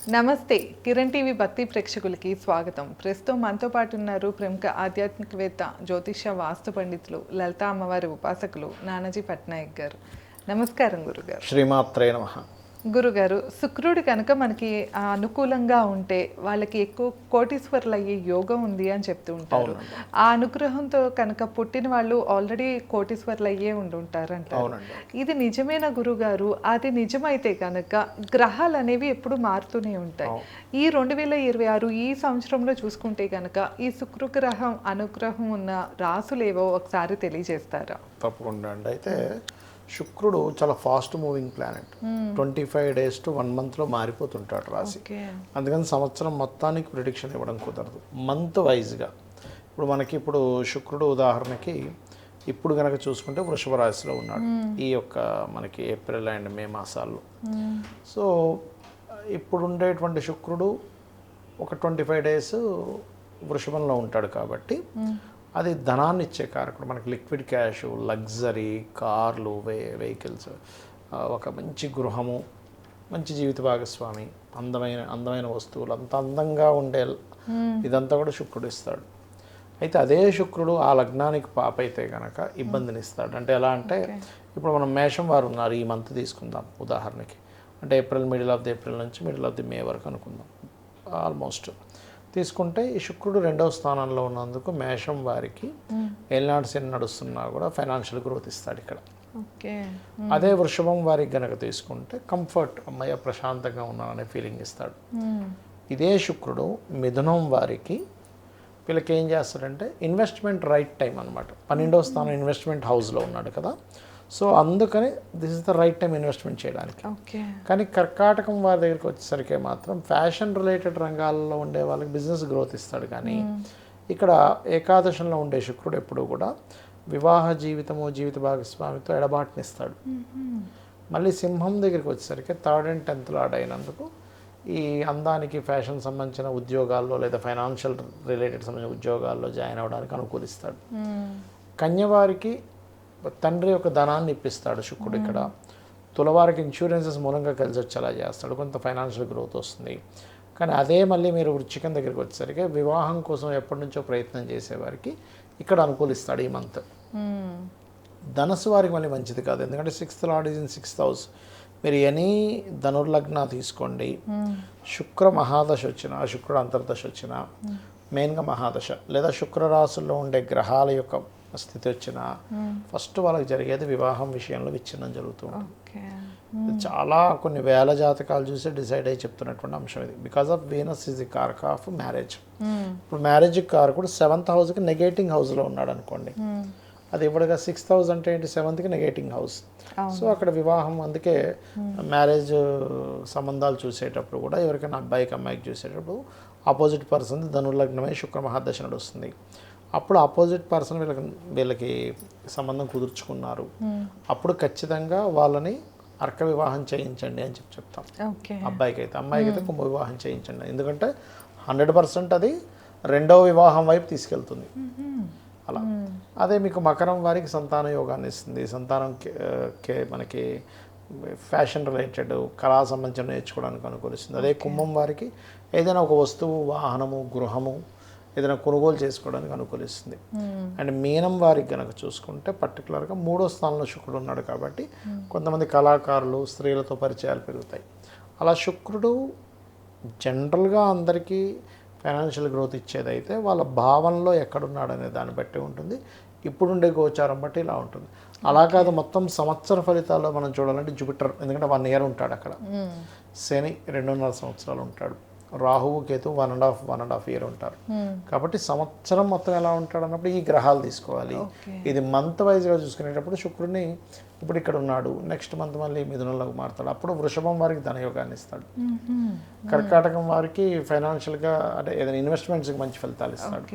నమస్తే కిరణ్ టీవీ భక్తి ప్రేక్షకులకి స్వాగతం. ప్రస్తుతం మనతో పాటు ఉన్నారు ప్రముఖ ఆధ్యాత్మికవేత్త, జ్యోతిష వాస్తు పండితులు, లలితా అమ్మవారి ఉపాసకులు నానాజీ పట్నాయక్ గారు. నమస్కారం గురుగారు. శ్రీమాత్రే నమః. గురుగారు, శుక్రుడు కనుక మనకి అనుకూలంగా ఉంటే వాళ్ళకి ఎక్కువ కోటీశ్వరులు అయ్యే యోగం ఉంది అని చెప్తూ ఉంటారు. ఆ అనుగ్రహంతో కనుక పుట్టిన వాళ్ళు ఆల్రెడీ కోటీశ్వరులు అయ్యే ఉండుంటారు అంటారు. ఇది నిజమేనా గురుగారు? అది నిజమైతే కనుక గ్రహాలు అనేవి ఎప్పుడు మారుతూనే ఉంటాయి. ఈ 2026 ఈ సంవత్సరంలో చూసుకుంటే కనుక ఈ శుక్రగ్రహం అనుగ్రహం ఉన్న రాసులేవో ఒకసారి తెలియజేస్తారా? తప్పకుండా అండి. అయితే శుక్రుడు చాలా fast moving planet. 25 days to 1 monthలో మారిపోతుంటాడు రాశి. అందుకని సంవత్సరం మొత్తానికి ప్రిడిక్షన్ ఇవ్వడం కుదరదు. మంత్ వైజ్గా ఇప్పుడు శుక్రుడు ఉదాహరణకి ఇప్పుడు కనుక చూసుకుంటే వృషభ రాశిలో ఉన్నాడు ఈ యొక్క మనకి ఏప్రిల్ అండ్ మే మాసాల్లో. సో ఇప్పుడు ఉండేటువంటి శుక్రుడు ఒక 25 days వృషభంలో ఉంటాడు కాబట్టి అది ధనాన్ని ఇచ్చే కారకుడు. మనకి లిక్విడ్ క్యాష్, లగ్జరీ, కార్లు, వెహికల్స్, ఒక మంచి గృహము, మంచి జీవిత భాగస్వామి, అందమైన వస్తువులు, అంత అందంగా ఉండే ఇదంతా కూడా శుక్రుడు ఇస్తాడు. అయితే అదే శుక్రుడు ఆ లగ్నానికి పాప అయితే కనుక ఇబ్బందిని ఇస్తాడు. అంటే ఎలా అంటే ఇప్పుడు మనం మేషం వారు ఉన్నారు, ఈ మంత్ తీసుకుందాం ఉదాహరణకి. అంటే మిడిల్ ఆఫ్ ది ఏప్రిల్ నుంచి మిడిల్ ఆఫ్ ది మే వరకు అనుకుందాం. ఆల్మోస్ట్ తీసుకుంటే ఈ శుక్రుడు 2వ స్థానంలో ఉన్నందుకు మేషం వారికి ఏలినాడు శని నడుస్తున్నా కూడా ఫైనాన్షియల్ గ్రోత్ ఇస్తాడు ఇక్కడ. అదే వృషభం వారికి గనక తీసుకుంటే కంఫర్ట్, అమ్మయ్య ప్రశాంతంగా ఉన్నాననే ఫీలింగ్ ఇస్తాడు. ఇదే శుక్రుడు మిథునం వారికి వీళ్ళకి ఏం చేస్తాడంటే ఇన్వెస్ట్మెంట్ రైట్ టైం అనమాట. 12వ స్థానం ఇన్వెస్ట్మెంట్ హౌస్లో ఉన్నాడు కదా. సో అందుకని this is the right time investment చేయడానికి. కానీ కర్కాటకం వారి దగ్గరికి వచ్చేసరికి మాత్రం ఫ్యాషన్ రిలేటెడ్ రంగాల్లో ఉండే వాళ్ళకి బిజినెస్ గ్రోత్ ఇస్తాడు. కానీ ఇక్కడ ఏకాదశంలో ఉండే శుక్రుడు ఎప్పుడు కూడా వివాహ జీవితము, జీవిత భాగస్వామితో ఎడబాటునిస్తాడు. మళ్ళీ సింహం దగ్గరికి వచ్చేసరికి 3rd and 10th లార్డ్ అయినందుకు ఈ అందానికి, ఫ్యాషన్ సంబంధించిన ఉద్యోగాల్లో లేదా ఫైనాన్షియల్ రిలేటెడ్ సంబంధించిన ఉద్యోగాల్లో జాయిన్ అవ్వడానికి అనుకూలిస్తాడు. కన్యవారికి తండ్రి యొక్క ధనాన్ని ఇప్పిస్తాడు శుక్రుడు ఇక్కడ. తులవారికి ఇన్సూరెన్సెస్ మూలంగా కలిసి వచ్చేలా చేస్తాడు, కొంత ఫైనాన్షియల్ గ్రోత్ వస్తుంది. కానీ అదే మళ్ళీ మీరు వృశ్చికం దగ్గరికి వచ్చేసరికి వివాహం కోసం ఎప్పటి నుంచో ప్రయత్నం చేసేవారికి ఇక్కడ అనుకూలిస్తాడు ఈ మంత్. ధనస్సు వారికి మళ్ళీ మంచిది కాదు, ఎందుకంటే 6th lord is in 6th house. మీరు ఎనీ ధనుర్లగ్న తీసుకోండి, శుక్ర మహాదశ వచ్చిన, శుక్రుడు అంతర్దశ వచ్చిన, మెయిన్గా మహాదశ లేదా శుక్ర రాశుల్లో ఉండే గ్రహాల యొక్క స్థితి వచ్చిన ఫస్ట్ వాళ్ళకి జరిగేది వివాహం విషయంలో విచ్ఛిన్నం జరుగుతూ ఉంటుంది. చాలా కొన్ని వేల జాతకాలు చూసి డిసైడ్ అయ్యి చెప్తున్నటువంటి అంశం ఇది. Because of Venus is the కారక ఆఫ్ మ్యారేజ్. ఇప్పుడు మ్యారేజ్ కారకుడు 7th హౌస్కి నెగేటింగ్ హౌస్లో ఉన్నాడు అనుకోండి. అది ఇప్పుడుగా 6th house అంటే ఏంటి, 7th నెగేటింగ్ హౌస్. సో అక్కడ వివాహం, అందుకే మ్యారేజ్ సంబంధాలు చూసేటప్పుడు కూడా ఎవరికైనా అబ్బాయికి అమ్మాయికి చూసేటప్పుడు ఆపోజిట్ పర్సన్ ధనుర్లగ్నమై శుక్ర మహాదశ నడుస్తుంది. అప్పుడు ఆపోజిట్ పర్సన్ వీళ్ళకి సంబంధం కుదుర్చుకున్నారు, అప్పుడు ఖచ్చితంగా వాళ్ళని అర్క వివాహం చేయించండి అని చెప్తాం. అబ్బాయికి అయితే, అమ్మాయికి అయితే కుంభ వివాహం చేయించండి. ఎందుకంటే 100% అది 2వ వివాహం వైపు తీసుకెళ్తుంది. అలా అదే మీకు మకరం వారికి సంతాన యోగాన్ని ఇస్తుంది. సంతానం మనకి ఫ్యాషన్ రిలేటెడ్, కళా సంబంధించిన నేర్చుకోవడానికి అనుకూలిస్తుంది. అదే కుంభం వారికి ఏదైనా ఒక వస్తువు, వాహనము, గృహము ఏదైనా కొనుగోలు చేసుకోవడానికి అనుకూలిస్తుంది. అండ్ మీనం వారికి కనుక చూసుకుంటే పర్టికులర్గా 3వ స్థానంలో శుక్రుడు ఉన్నాడు కాబట్టి కొంతమంది కళాకారులు, స్త్రీలతో పరిచయాలు పెరుగుతాయి. అలా శుక్రుడు జనరల్గా అందరికీ ఫైనాన్షియల్ గ్రోత్ ఇచ్చేదైతే వాళ్ళ భావనలో ఎక్కడున్నాడు అనే దాన్ని బట్టి ఉంటుంది. ఇప్పుడుండే గోచారం బట్టి ఇలా ఉంటుంది. అలా కాదు మొత్తం సంవత్సర ఫలితాల్లో మనం చూడాలంటే జూపిటర్, ఎందుకంటే 1 year ఉంటాడు అక్కడ, శని 2.5 సంవత్సరాలు ఉంటాడు, రాహువు కేతు 1.5 year ఉంటారు. కాబట్టి సంవత్సరం మొత్తం ఎలా ఉంటాడు అన్నప్పుడు ఈ గ్రహాలు తీసుకోవాలి. ఇది మంత్ వైజ్గా చూసుకునేటప్పుడు శుక్రుడిని ఇప్పుడు ఇక్కడ ఉన్నాడు, నెక్స్ట్ మంత్ మళ్ళీ మిథునంలోకి మారుతాడు, అప్పుడు వృషభం వారికి ధనయోగాన్ని ఇస్తాడు. కర్కాటకం వారికి ఫైనాన్షియల్గా అంటే ఏదైనా ఇన్వెస్ట్మెంట్స్కి మంచి ఫలితాలు ఇస్తాడు.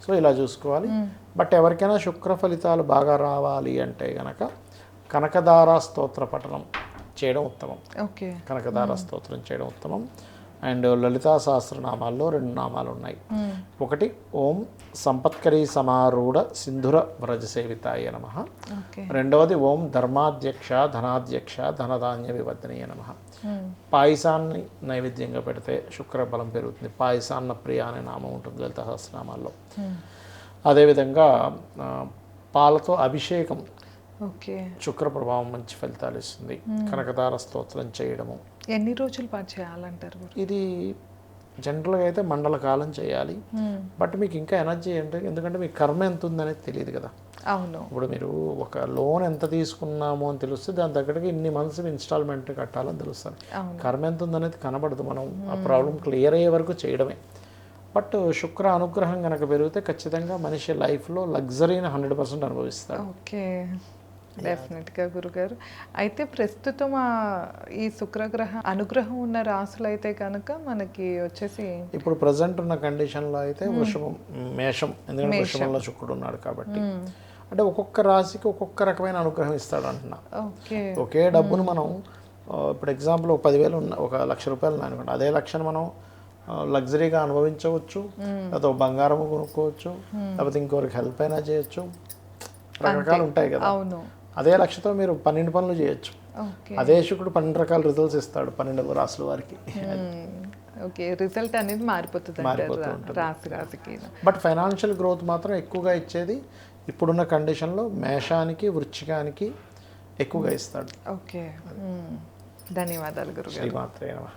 సో ఇలా చూసుకోవాలి. బట్ ఎవరికైనా శుక్ర ఫలితాలు బాగా రావాలి అంటే గనక కనకదార స్తోత్ర పఠనం చేయడం ఉత్తమం. కనకదార స్తోత్రం చేయడం ఉత్తమం. అండ్ లలితా సహస్రనామాల్లో 2 నామాలు ఉన్నాయి. ఒకటి ఓం సంపత్కరీ సమారూఢ సింధుర వ్రజసేవితాయ నమః. రెండవది ఓం ధర్మాధ్యక్ష ధనాధ్యక్ష ధనధాన్య వివర్ధనీయ నమః. పాయసాన్ని నైవేద్యంగా పెడితే శుక్ర బలం పెరుగుతుంది. పాయసాన్న ప్రియ అనే నామం ఉంటుంది లలితా సహస్రనామాల్లో. అదేవిధంగా పాలతో అభిషేకం శుక్ర ప్రభావం మంచి ఫలితాలు ఇస్తుంది. కనకదార స్తోత్రం చేయడము. ఎన్ని రోజుల పాటు చేయాలంటారు? ఇది జనరల్గా అయితే మండల కాలం చేయాలి. బట్ మీకు ఇంకా ఎనర్జీ అంటే, ఎందుకంటే మీకు కర్మ ఎంత ఉందనేది తెలియదు కదా. అవును. ఇప్పుడు మీరు ఒక లోన్ ఎంత తీసుకున్నామో అని తెలిస్తే దాని తగ్గట్టుగా ఇన్ని మంత్స్ ఇన్స్టాల్మెంట్ కట్టాలని తెలుస్తుంది. కర్మ ఎంత ఉందనేది కనబడదు. మనం ఆ ప్రాబ్లం క్లియర్ అయ్యే వరకు చేయడమే. బట్ శుక్ర అనుగ్రహం కనుక పెరిగితే ఖచ్చితంగా మనిషి లైఫ్లో లగ్జరీని 100% అనుభవిస్తాడు. ఓకే, డెఫినెట్గా గురుగారు. అయితే ప్రస్తుతం ఈ శుక్రగ్రహ అనుగ్రహం ఉన్న రాసులు అయితే కనుక మనకి వచ్చేసి ఇప్పుడు ప్రజెంట్ ఉన్న కండిషన్లో అయితే వృషభం, మేషం. ఎందుకంటే వృషభంలో శుక్రుడు ఉన్నాడు కాబట్టి. అంటే ఒక్కొక్క రాశికి ఒక్కొక్క రకమైన అనుగ్రహం ఇస్తాడు అంటున్నా. ఒకే డబ్బును మనం ఇప్పుడు ఎగ్జాంపుల్ 10,000 ఉన్న 1,00,000 రూపాయలు అనుకోండి. అదే లక్షను మనం లగ్జరీగా అనుభవించవచ్చు, లేకపోతే బంగారం కొనుక్కోవచ్చు, లేకపోతే ఇంకొకరికి హెల్ప్ అయినా చేయొచ్చు. రకరకాలు ఉంటాయి కదా. అదే లక్ష్యంతో మీరు 12 పనులు చేయొచ్చు. అదే శుక్రుడు 12 రకాల రిజల్ట్స్ ఇస్తాడు 12 రాసుల వారికి. ఓకే, రిజల్ట్ అనేది మారిపోతుంది రాశికి. బట్ ఫైనాన్షియల్ గ్రోత్ మాత్రం ఎక్కువగా ఇచ్చేది ఇప్పుడున్న కండిషన్లో మేషానికి, వృశ్చికానికి ఎక్కువగా ఇస్తాడు. ఓకే, ధన్యవాదాలు గురుగారు. శ్రీమాత్రే నమః.